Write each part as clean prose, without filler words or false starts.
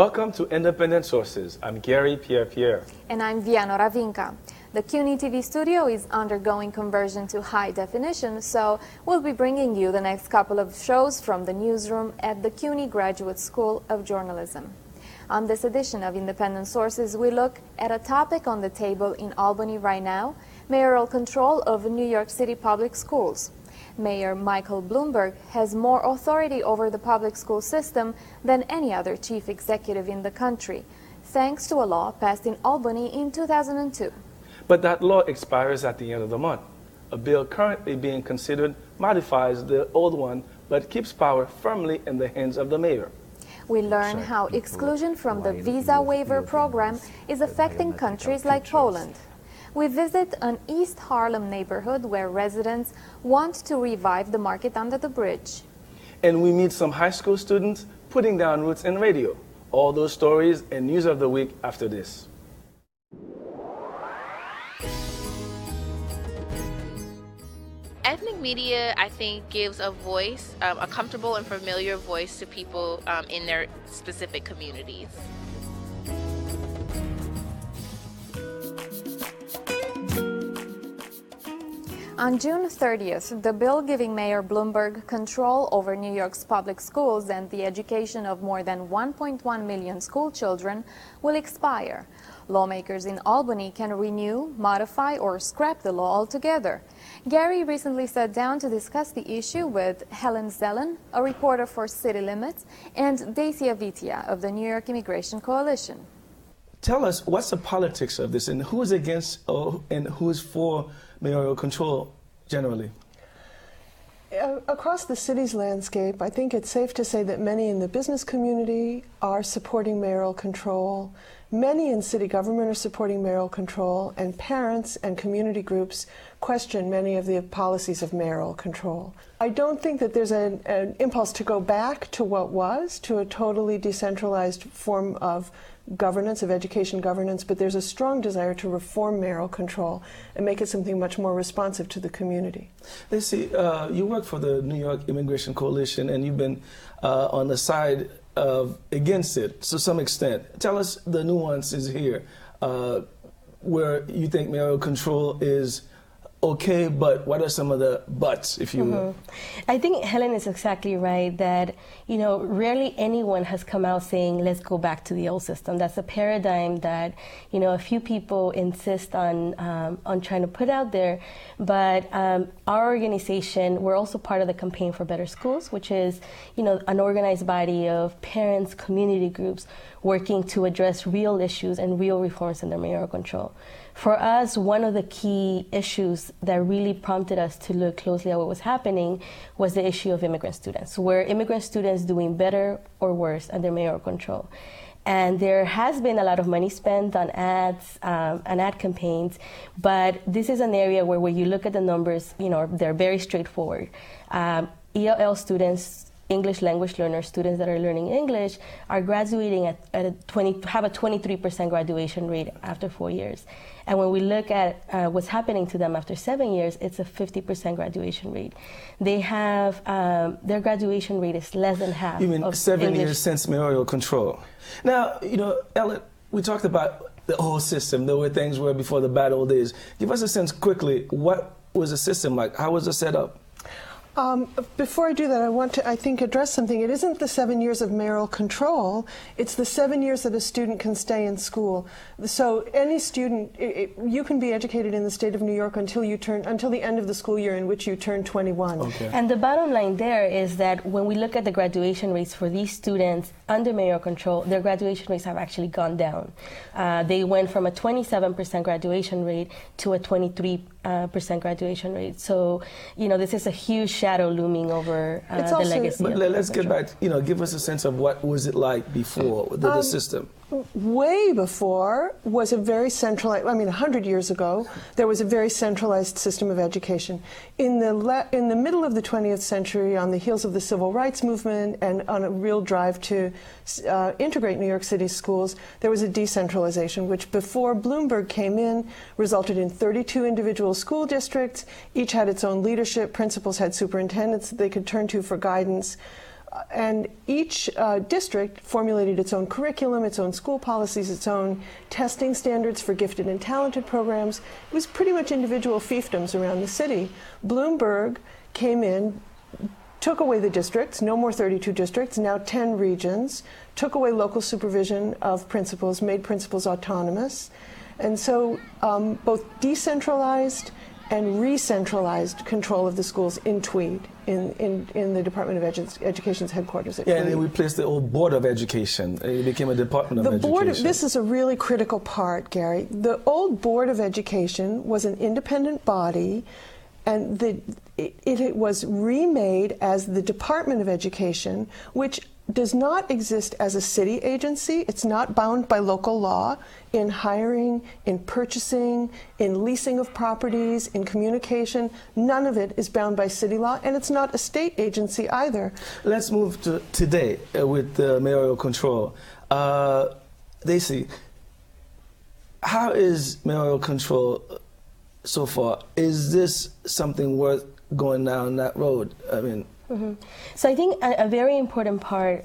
Welcome to Independent Sources. I'm Garry, Pierre-Pierre. And I'm Viano Ravinka. The CUNY TV studio is undergoing conversion to high definition, so we'll be bringing you the next couple of shows from the newsroom at the CUNY Graduate School of Journalism. On this edition of Independent Sources, we look at a topic on the table in Albany right now, mayoral control of New York City public schools. Mayor Michael Bloomberg has more authority over the public school system than any other chief executive in the country, thanks to a law passed in Albany in 2002. But that law expires at the end of the month. A bill currently being considered modifies the old one, but keeps power firmly in the hands of the mayor. We learn how exclusion from the Visa Waiver program is affecting countries like Poland. We visit an East Harlem neighborhood where residents want to revive the market under the bridge. And we meet some high school students putting down roots in radio. All those stories and news of the week after this. Ethnic media, I think, gives a voice, a comfortable and familiar voice to people in their specific communities. On June 30th, the bill giving Mayor Bloomberg control over New York's public schools and the education of more than 1.1 million school children will expire. Lawmakers in Albany can renew, modify, or scrap the law altogether. Garry recently sat down to discuss the issue with Helen Zellen, a reporter for City Limits, and Deycy Avitia of the New York Immigration Coalition. Tell us, what's the politics of this, and who is against and who is for mayoral control generally? Across the city's landscape, I think it's safe to say that many in the business community are supporting mayoral control. Many in city government are supporting mayoral control, and parents and community groups question many of the policies of mayoral control. I don't think that there's an impulse to go back to what was, to a totally decentralized form of governance, of education governance, but there's a strong desire to reform mayoral control and make it something much more responsive to the community. Deycy, you work for the New York Immigration Coalition, and you've been on the side of against it to some extent. Tell us the nuances here, where you think mayoral control is okay, but what are some of the buts, if you will? I think Helen is exactly right that, you know, rarely anyone has come out saying, let's go back to the old system. That's a paradigm that, you know, a few people insist on trying to put out there. But our organization, we're also part of the Campaign for Better Schools, which is, you know, an organized body of parents, community groups working to address real issues and real reforms in their mayoral control. For us, one of the key issues that really prompted us to look closely at what was happening was the issue of immigrant students. Were immigrant students doing better or worse under mayoral control? And there has been a lot of money spent on ads and ad campaigns, but this is an area where when you look at the numbers, you know, they're very straightforward. ELL students, English language learners, students that are learning English, are graduating have a 23% graduation rate after 4 years. And when we look at what's happening to them after 7 years, it's a 50% graduation rate. They have, their graduation rate is less than half. You mean of 7 English. years since mayoral control? Now, you know, Ellen, we talked about the whole system, the way things were before the bad old days. Give us a sense quickly, what was the system like? How was it set up? Before I do that, I want to, I think, address something. It isn't the 7 years of mayoral control. It's the 7 years that a student can stay in school. So any student, you can be educated in the state of New York until the end of the school year in which you turn 21. Okay. And the bottom line there is that when we look at the graduation rates for these students under mayoral control, their graduation rates have actually gone down. They went from a 27% graduation rate to a 23% graduation rate. So, you know, this is a huge shadow looming over the legacy. But let's get back, you know, give us a sense of what was it like before the system. Way before was a very centralized, I mean 100 years ago, there was a very centralized system of education. In the middle of the 20th century, on the heels of the civil rights movement and on a real drive to integrate New York City schools, there was a decentralization, which before Bloomberg came in, resulted in 32 individual school districts. Each had its own leadership. Principals had superintendents that they could turn to for guidance. And each district formulated its own curriculum, its own school policies, its own testing standards for gifted and talented programs. It was pretty much individual fiefdoms around the city. Bloomberg came in, took away the districts, no more 32 districts, now 10 regions, took away local supervision of principals, made principals autonomous. And so both decentralized and re-centralized control of the schools in Tweed, in the Department of Education's headquarters at Tweed. And then we placed the old Board of Education. It became a Department of Education. This is a really critical part, Gary. The old Board of Education was an independent body, and it was remade as the Department of Education, which does not exist as a city agency. It's not bound by local law in hiring, in purchasing, in leasing of properties, in communication. None of it is bound by city law, and it's not a state agency either. Let's move to today with the mayoral control. Deycy, how is mayoral control so far? Is this something worth going down that road? I mean, So I think a very important part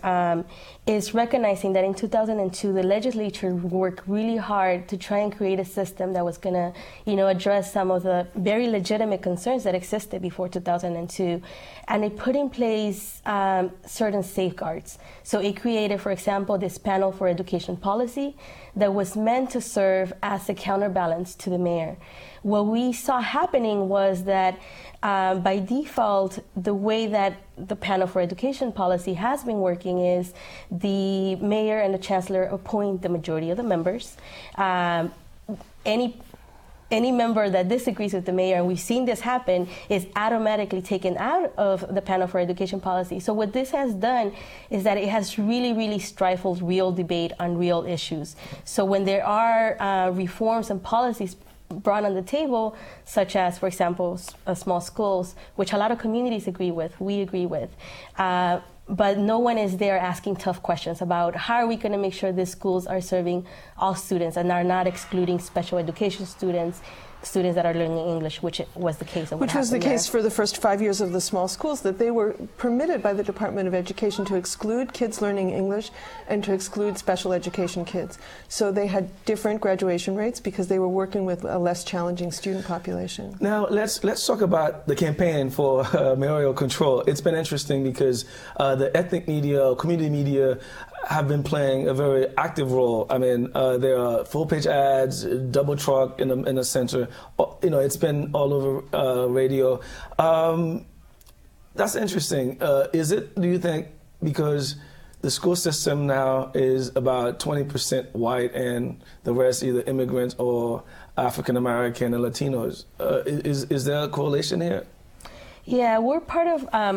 is recognizing that in 2002, the legislature worked really hard to try and create a system that was going to, address some of the very legitimate concerns that existed before 2002. And it put in place certain safeguards. So it created, for example, this panel for education policy that was meant to serve as a counterbalance to the mayor. What we saw happening was that by default, the way that the panel for education policy has been working is the mayor and the chancellor appoint the majority of the members. Any member that disagrees with the mayor, and we've seen this happen, is automatically taken out of the panel for education policy. So what this has done is that it has really, really stifled real debate on real issues. So when there are reforms and policies brought on the table, such as, for example, small schools, which a lot of communities agree with, we agree with, but no one is there asking tough questions about how are we going to make sure these schools are serving all students and are not excluding special education students that are learning English, which was the case. Which was the case for the first 5 years of the small schools, that they were permitted by the Department of Education to exclude kids learning English and to exclude special education kids. So they had different graduation rates because they were working with a less challenging student population. Now let's talk about the campaign for mayoral control. It's been interesting because the ethnic media, community media, have been playing a very active role. I mean, there are full-page ads, double truck in the center. It's been all over radio. That's interesting. Is it, do you think, because the school system now is about 20% white and the rest either immigrants or African-American and Latinos? Is there a correlation here? Yeah, we're part of a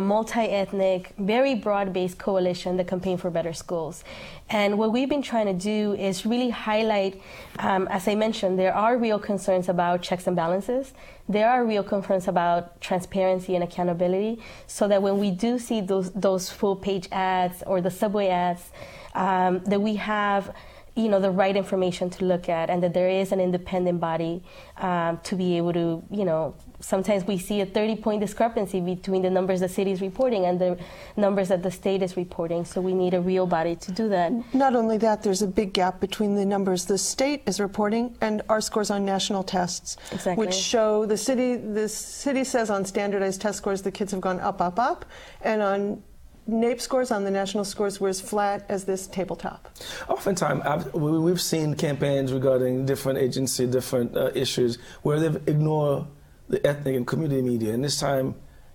multi-ethnic, very broad-based coalition, the Campaign for Better Schools. And what we've been trying to do is really highlight, as I mentioned, there are real concerns about checks and balances. There are real concerns about transparency and accountability, so that when we do see those full-page ads or the subway ads, that we have the right information to look at, and that there is an independent body to be able to, sometimes we see a 30-point discrepancy between the numbers the city is reporting and the numbers that the state is reporting. So we need a real body to do that. Not only that, there's a big gap between the numbers the state is reporting and our scores on national tests, exactly, which show the city says on standardized test scores the kids have gone up, up, up, and on NAEP scores, on the national scores, were as flat as this tabletop. Oftentimes, we've seen campaigns regarding different agencies, different issues, where they've ignored the ethnic and community media, and this time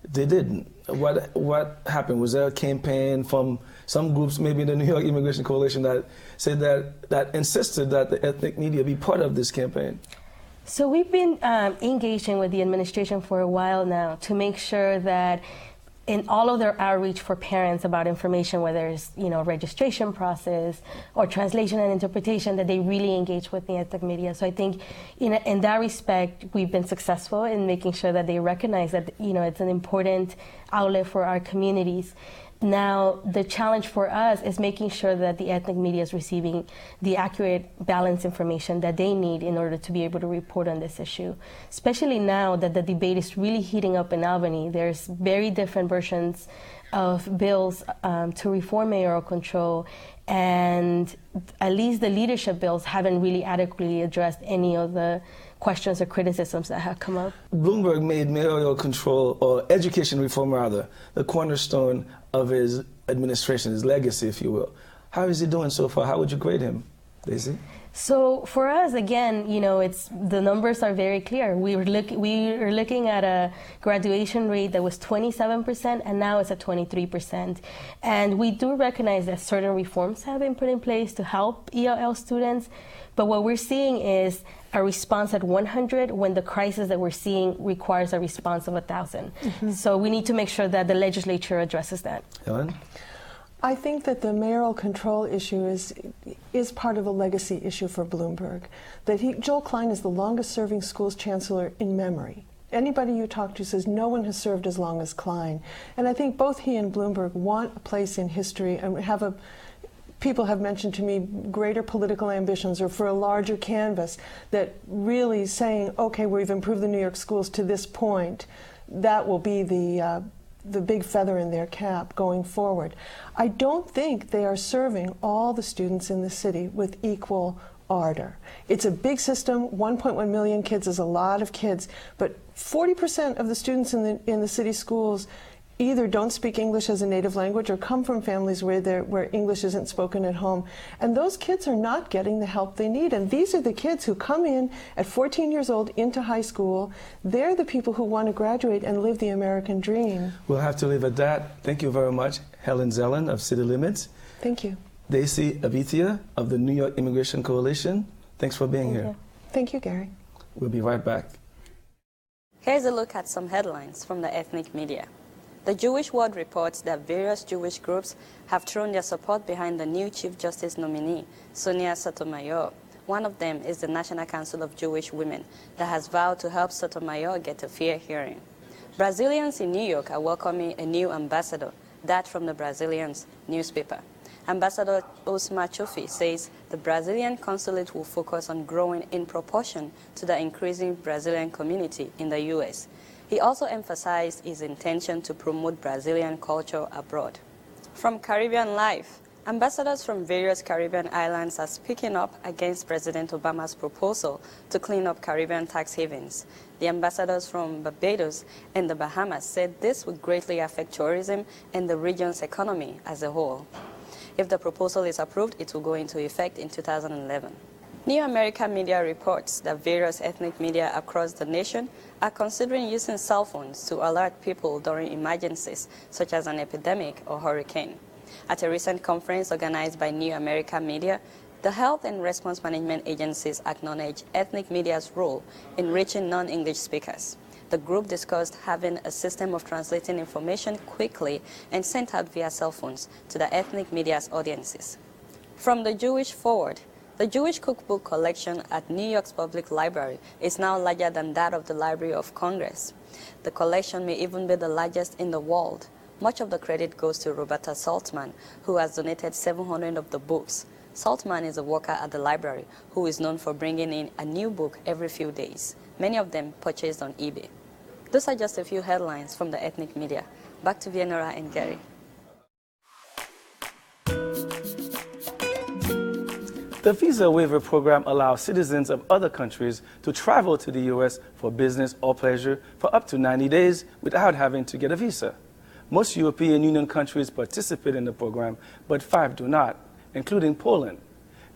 they didn't. What happened? Was there a campaign from some groups, maybe in the New York Immigration Coalition, that said that insisted that the ethnic media be part of this campaign? So we've been engaging with the administration for a while now to make sure that in all of their outreach for parents about information, whether it's registration process or translation and interpretation, that they really engage with the ethnic media. So I think in that respect, we've been successful in making sure that they recognize that it's an important outlet for our communities. Now, the challenge for us is making sure that the ethnic media is receiving the accurate, balanced information that they need in order to be able to report on this issue. Especially now that the debate is really heating up in Albany. There's very different versions of bills to reform mayoral control, and at least the leadership bills haven't really adequately addressed any of the questions or criticisms that have come up. Bloomberg made mayoral control, or education reform rather, the cornerstone of his administration, his legacy, if you will. How is he doing so far? How would you grade him, Deycy? So for us, again, you know, the numbers are very clear. We are looking at a graduation rate that was 27%, and now it's at 23%. And we do recognize that certain reforms have been put in place to help ELL students, but what we're seeing is a response at 100 when the crisis that we're seeing requires a response of 1,000. Mm-hmm. So we need to make sure that the legislature addresses that. Helen? I think that the mayoral control issue is part of a legacy issue for Bloomberg. Joel Klein is the longest-serving schools chancellor in memory. Anybody you talk to says no one has served as long as Klein. And I think both he and Bloomberg want a place in history and people have mentioned to me greater political ambitions or for a larger canvas, that really saying, okay, we've improved the New York schools to this point, that will be the big feather in their cap going forward. I don't think they are serving all the students in the city with equal ardor. It's a big system. 1.1 million kids is a lot of kids, but 40% of the students in the city schools either don't speak English as a native language or come from families where English isn't spoken at home. And those kids are not getting the help they need. And these are the kids who come in at 14 years old into high school. They're the people who want to graduate and live the American dream. We'll have to leave at that. Thank you very much, Helen Zellen of City Limits. Thank you. Deycy Avitia of the New York Immigration Coalition. Thanks for being here. Thank you, Garry. We'll be right back. Here's a look at some headlines from the ethnic media. The Jewish World reports that various Jewish groups have thrown their support behind the new Chief Justice nominee, Sonia Sotomayor. One of them is the National Council of Jewish Women that has vowed to help Sotomayor get a fair hearing. Brazilians in New York are welcoming a new ambassador, that from the Brazilians newspaper. Ambassador Osmar Chofi says the Brazilian consulate will focus on growing in proportion to the increasing Brazilian community in the U.S. He also emphasized his intention to promote Brazilian culture abroad. From Caribbean Life, ambassadors from various Caribbean islands are speaking up against President Obama's proposal to clean up Caribbean tax havens. The ambassadors from Barbados and the Bahamas said this would greatly affect tourism and the region's economy as a whole. If the proposal is approved, it will go into effect in 2011. New American Media reports that various ethnic media across the nation are considering using cell phones to alert people during emergencies, such as an epidemic or hurricane. At a recent conference organized by New American Media, the Health and Response Management agencies acknowledged ethnic media's role in reaching non-English speakers. The group discussed having a system of translating information quickly and sent out via cell phones to the ethnic media's audiences. From the Jewish Forward, the Jewish cookbook collection at New York's Public Library is now larger than that of the Library of Congress. The collection may even be the largest in the world. Much of the credit goes to Roberta Saltman, who has donated 700 of the books. Saltman is a worker at the library who is known for bringing in a new book every few days, many of them purchased on eBay. Those are just a few headlines from the ethnic media. Back to Vienna and Garry. The Visa Waiver program allows citizens of other countries to travel to the U.S. for business or pleasure for up to 90 days without having to get a visa. Most European Union countries participate in the program, but 5 do not, including Poland.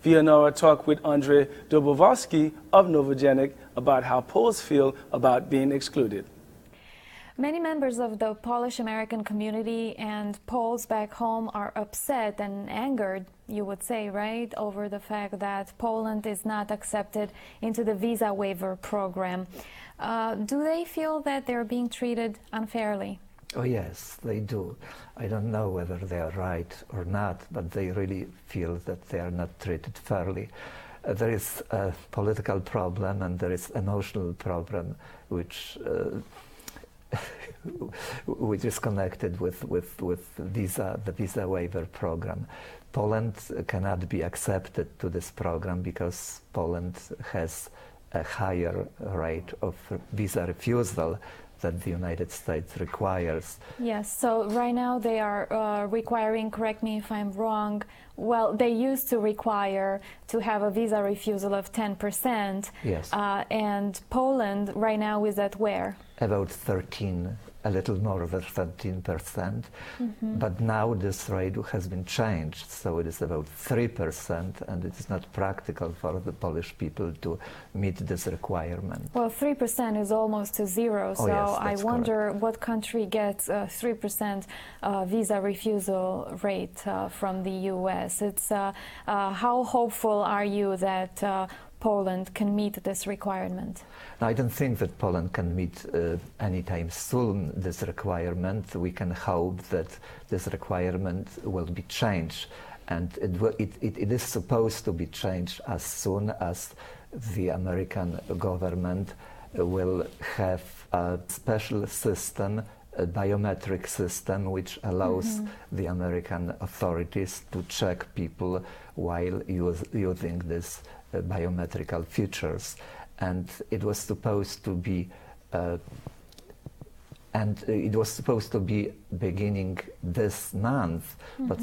Vienna talked with Andrzej Dobrowolski of Nowy Dziennik about how Poles feel about being excluded. Many members of the Polish-American community and Poles back home are upset and angered, you would say, right, over the fact that Poland is not accepted into the Visa Waiver program. Do they feel that they're being treated unfairly? Oh yes, they do. I don't know whether they are right or not, but they really feel that they are not treated fairly. There is a political problem and there is an emotional problem which is connected with the Visa Waiver program. Poland cannot be accepted to this program because Poland has a higher rate of visa refusal that the United States requires. Yes, so right now they are requiring, correct me if I'm wrong, well, they used to require to have a visa refusal of 10%. Yes. And Poland right now is at where? About 13, a little more than 13%. But now this rate has been changed, so it is about 3%, and it is not practical for the Polish people to meet this requirement. Well, 3% is almost to zero, so yes, I wonder correct. what country gets a 3% visa refusal rate from the U.S. It's how hopeful are you that Poland can meet this requirement? I don't think that Poland can meet anytime soon this requirement. We can hope that this requirement will be changed, and it is supposed to be changed as soon as the American government will have a special system, a biometric system, which allows the American authorities to check people while using this biometrical features. And it was supposed to be beginning this month, but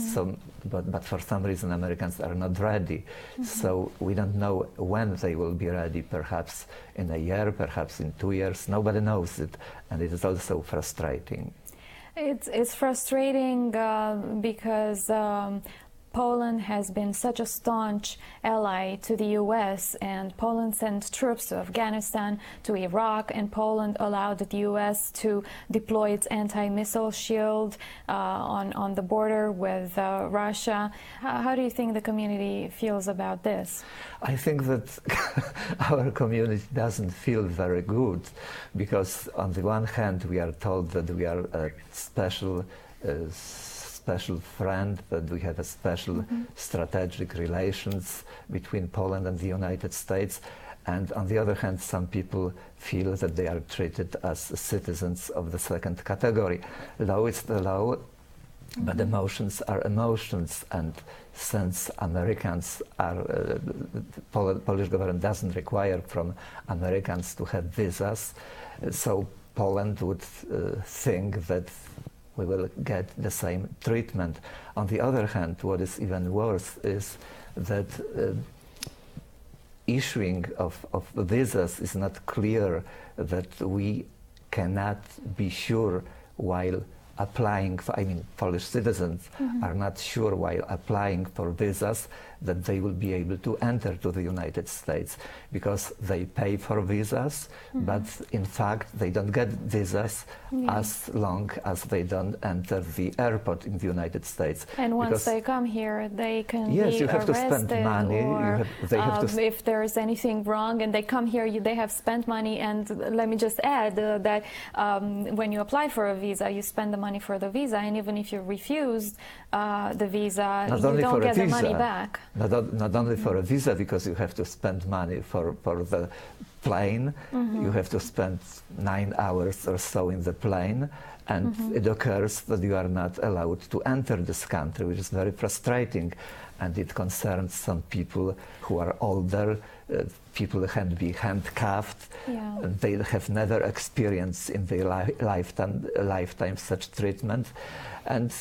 for some reason Americans are not ready. So we don't know when they will be ready, perhaps in a year, perhaps in 2 years, nobody knows it, and it is also frustrating. It's frustrating because Poland has been such a staunch ally to the U.S., and Poland sent troops to Afghanistan, to Iraq, and Poland allowed the U.S. to deploy its anti-missile shield on the border with Russia. How do you think the community feels about this? I think that our community doesn't feel very good, because on the one hand we are told that we are a special friend, that we have a special strategic relations between Poland and the United States, and on the other hand some people feel that they are treated as citizens of the second category. Law is the law, but emotions are emotions, and since Americans are, Polish government doesn't require from Americans to have visas, so Poland would think that we will get the same treatment. On the other hand, what is even worse is that issuing of visas is not clear, that we cannot be sure while applying for, Polish citizens are not sure while applying for visas that they will be able to enter to the United States, because they pay for visas, but in fact they don't get visas as long as they don't enter the airport in the United States. And once they come here, they can be you have arrested, to spend money. or they have to if there's anything wrong and they come here, they have spent money. And let me just add that when you apply for a visa, you spend the money for the visa, and even if you refuse the visa, you don't get the money back. Not only for a visa, because you have to spend money for the plane. You have to spend 9 hours or so in the plane, and it occurs that you are not allowed to enter this country, which is very frustrating, and it concerns some people who are older. People can be handcuffed. And they have never experienced in their lifetime such treatment, and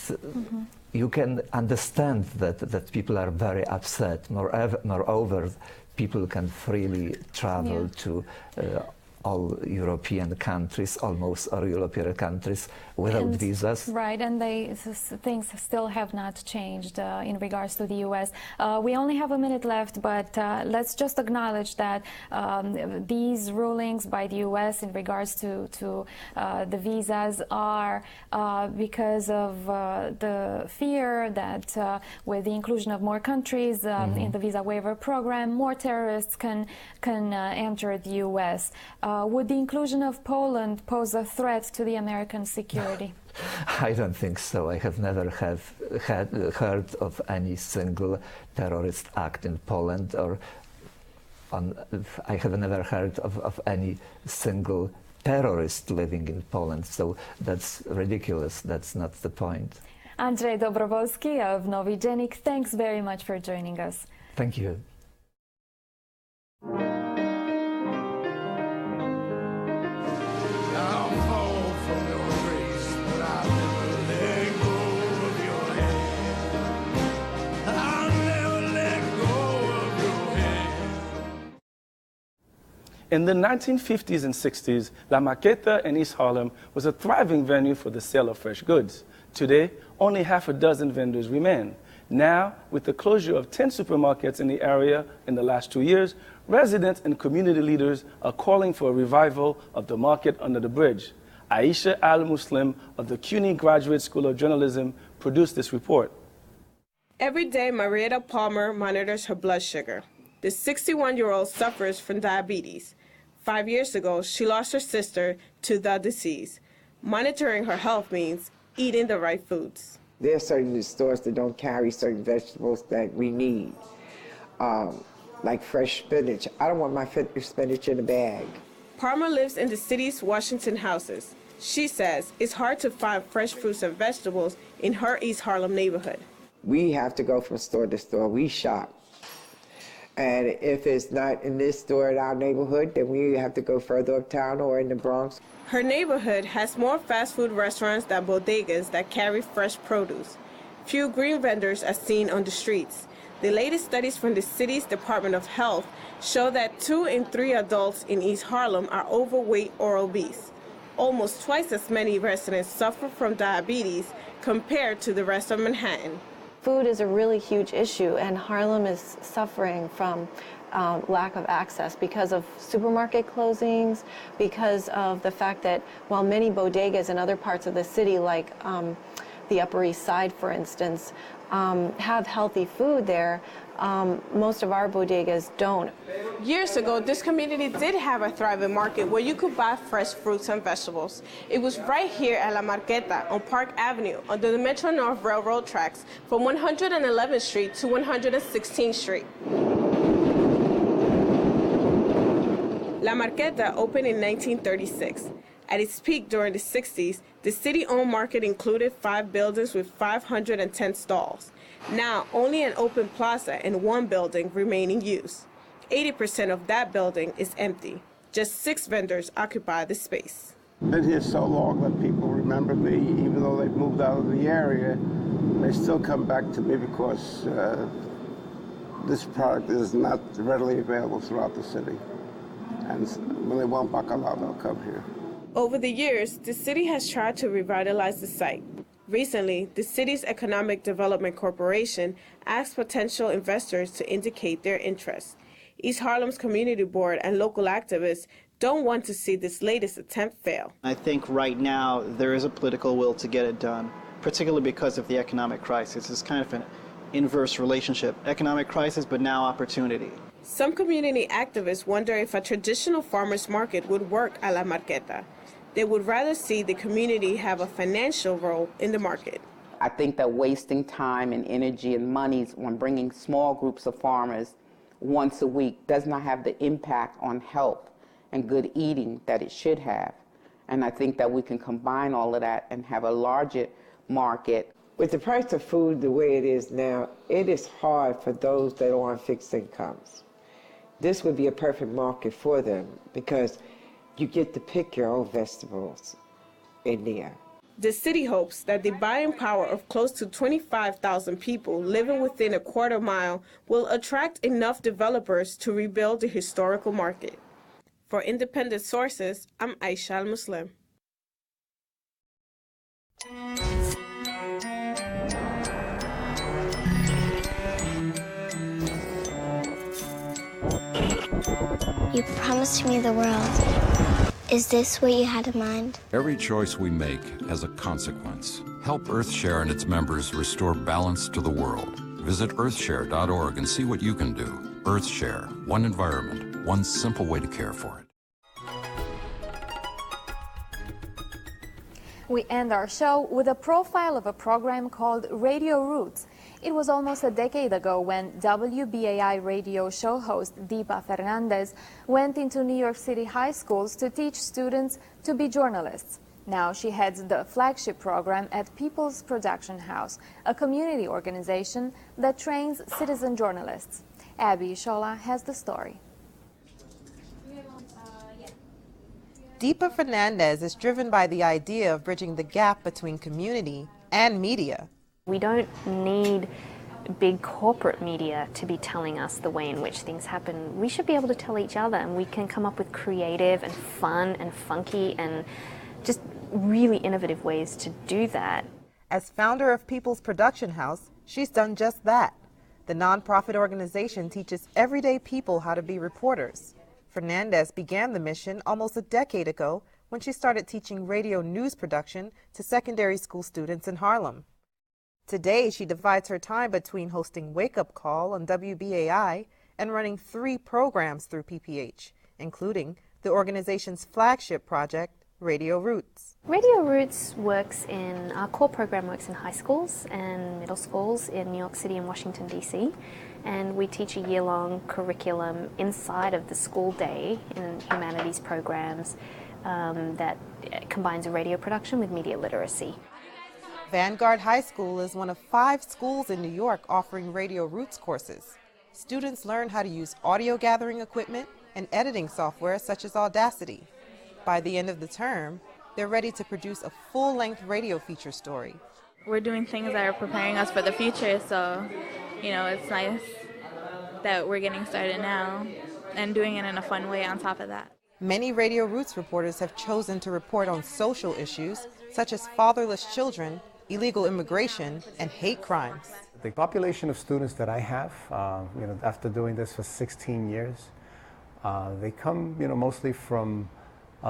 you can understand that people are very upset. Moreover, people can freely travel to all European countries, almost all European countries, without visas. Right, and things still have not changed in regards to the U.S. We only have a minute left, but let's just acknowledge that these rulings by the U.S. in regards to the visas are because of the fear that with the inclusion of more countries in the visa waiver program, more terrorists can enter the U.S. Would the inclusion of Poland pose a threat to the American security? I don't think so. I have never heard of any single terrorist act in Poland, or I have never heard of any single terrorist living in Poland. So that's ridiculous. That's not the point. Andrzej Dobrowolski of Nowy, Dziennik, thanks very much for joining us. Thank you. I'm In the 1950s and 60s, La Marqueta in East Harlem was a thriving venue for the sale of fresh goods. Today, only half a dozen vendors remain. Now, with the closure of 10 supermarkets in the area in the last 2 years, residents and community leaders are calling for a revival of the market under the bridge. Aisha Al-Muslim of the CUNY Graduate School of Journalism produced this report. Every day, Marietta Palmer monitors her blood sugar. The 61-year-old suffers from diabetes. 5 years ago, she lost her sister to the disease. Monitoring her health means eating the right foods. There are certain stores that don't carry certain vegetables that we need, like fresh spinach. I don't want my spinach in a bag. Palmer lives in the city's Washington houses. She says it's hard to find fresh fruits and vegetables in her East Harlem neighborhood. We have to go from store to store. We shop. And if it's not in this store in our neighborhood, then we have to go further uptown or in the Bronx. Her neighborhood has more fast food restaurants than bodegas that carry fresh produce. Few green vendors are seen on the streets. The latest studies from the city's Department of Health show that 2 in 3 adults in East Harlem are overweight or obese. Almost twice as many residents suffer from diabetes compared to the rest of Manhattan. Food is a really huge issue, and Harlem is suffering from lack of access because of supermarket closings, because of the fact that while many bodegas in other parts of the city, like the Upper East Side, for instance, have healthy food there, most of our bodegas don't. Years ago, this community did have a thriving market where you could buy fresh fruits and vegetables. It was right here at La Marqueta on Park Avenue under the Metro-North Railroad tracks from 111th Street to 116th Street. La Marqueta opened in 1936. At its peak during the 60s, the city-owned market included 5 buildings with 510 stalls. Now, only an open plaza and 1 building remain in use. 80% of that building is empty. Just 6 vendors occupy the space. I've been here so long that people remember me, even though they've moved out of the area. They still come back to me because this product is not readily available throughout the city. And when they want bacalao, they'll come here. Over the years, the city has tried to revitalize the site. Recently, the city's Economic Development Corporation asked potential investors to indicate their interest. East Harlem's community board and local activists don't want to see this latest attempt fail. I think right now there is a political will to get it done, particularly because of the economic crisis. It's kind of an inverse relationship. Economic crisis, but now opportunity. Some community activists wonder if a traditional farmers market would work a la Marqueta. They would rather see the community have a financial role in the market. I think that wasting time and energy and monies on bringing small groups of farmers once a week does not have the impact on health and good eating that it should have. And I think that we can combine all of that and have a larger market. With the price of food the way it is now, it is hard for those that are on fixed incomes. This would be a perfect market for them because you get to pick your own vegetables in there. The city hopes that the buying power of close to 25,000 people living within a quarter mile will attract enough developers to rebuild the historical market. For independent sources, I'm Aisha Al-Muslim. You promised me the world. Is this what you had in mind? Every choice we make has a consequence. Help EarthShare and its members restore balance to the world. Visit earthshare.org and see what you can do. EarthShare, one environment, one simple way to care for it. We end our show with a profile of a program called Radio Rootz. It was almost a decade ago when WBAI radio show host Deepa Fernandes went into New York City high schools to teach students to be journalists. Now she heads the flagship program at People's Production House, a community organization that trains citizen journalists. Abi Ishola has the story. Deepa Fernandes is driven by the idea of bridging the gap between community and media. We don't need big corporate media to be telling us the way in which things happen. We should be able to tell each other, and we can come up with creative and fun and funky and just really innovative ways to do that. As founder of People's Production House, she's done just that. The nonprofit organization teaches everyday people how to be reporters. Fernandes began the mission almost a decade ago when she started teaching radio news production to secondary school students in Harlem. Today, she divides her time between hosting Wake Up Call on WBAI and running 3 programs through PPH, including the organization's flagship project, Radio Rootz. Radio Rootz our core program works in high schools and middle schools in New York City and Washington, D.C. And we teach a year-long curriculum inside of the school day in humanities programs that combines radio production with media literacy. Vanguard High School is one of 5 schools in New York offering Radio Rootz courses. Students learn how to use audio gathering equipment and editing software such as Audacity. By the end of the term, they're ready to produce a full-length radio feature story. We're doing things that are preparing us for the future, so, it's nice that we're getting started now and doing it in a fun way on top of that. Many Radio Rootz reporters have chosen to report on social issues such as fatherless children, illegal immigration, and hate crimes. The population of students that I have, after doing this for 16 years, they come, mostly from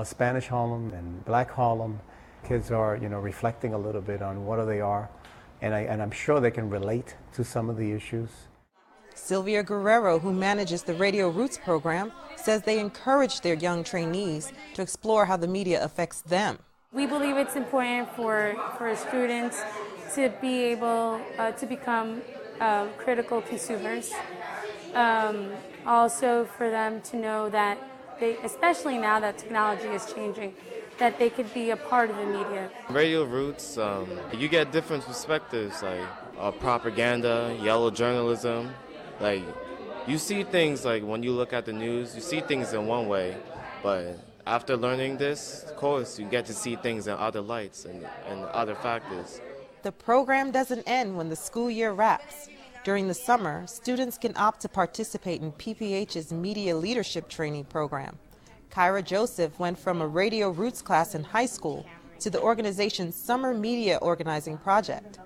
Spanish Harlem and Black Harlem. Kids are, reflecting a little bit on what they are, and I'm sure they can relate to some of the issues. Sylvia Guerrero, who manages the Radio Rootz program, says they encourage their young trainees to explore how the media affects them. We believe it's important for students to be able to become critical consumers. Also for them to know that they, especially now that technology is changing, that they could be a part of the media. Radio Rootz, you get different perspectives, like propaganda, yellow journalism. Like, you see things like when you look at the news, you see things in one way, but after learning this course, you get to see things in other lights and other factors. The program doesn't end when the school year wraps. During the summer, students can opt to participate in PPH's Media Leadership Training Program. Kyra Joseph went from a Radio Rootz class in high school to the organization's Summer Media Organizing Project.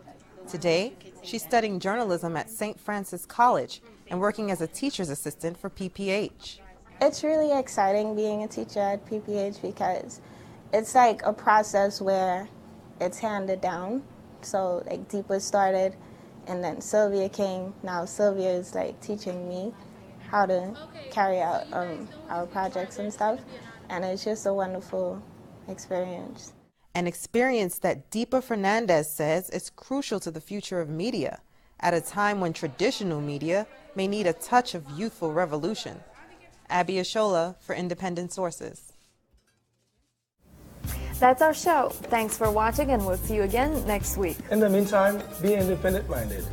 Today, she's studying journalism at St. Francis College and working as a teacher's assistant for PPH. It's really exciting being a teacher at PPH because it's like a process where it's handed down. So like Deepa started and then Sylvia came. Now Sylvia is like teaching me how to carry out our projects and stuff. And it's just a wonderful experience. An experience that Deepa Fernandes says is crucial to the future of media at a time when traditional media may need a touch of youthful revolution. Abi Ishola for Independent Sources. That's our show. Thanks for watching, and we'll see you again next week. In the meantime, be independent-minded.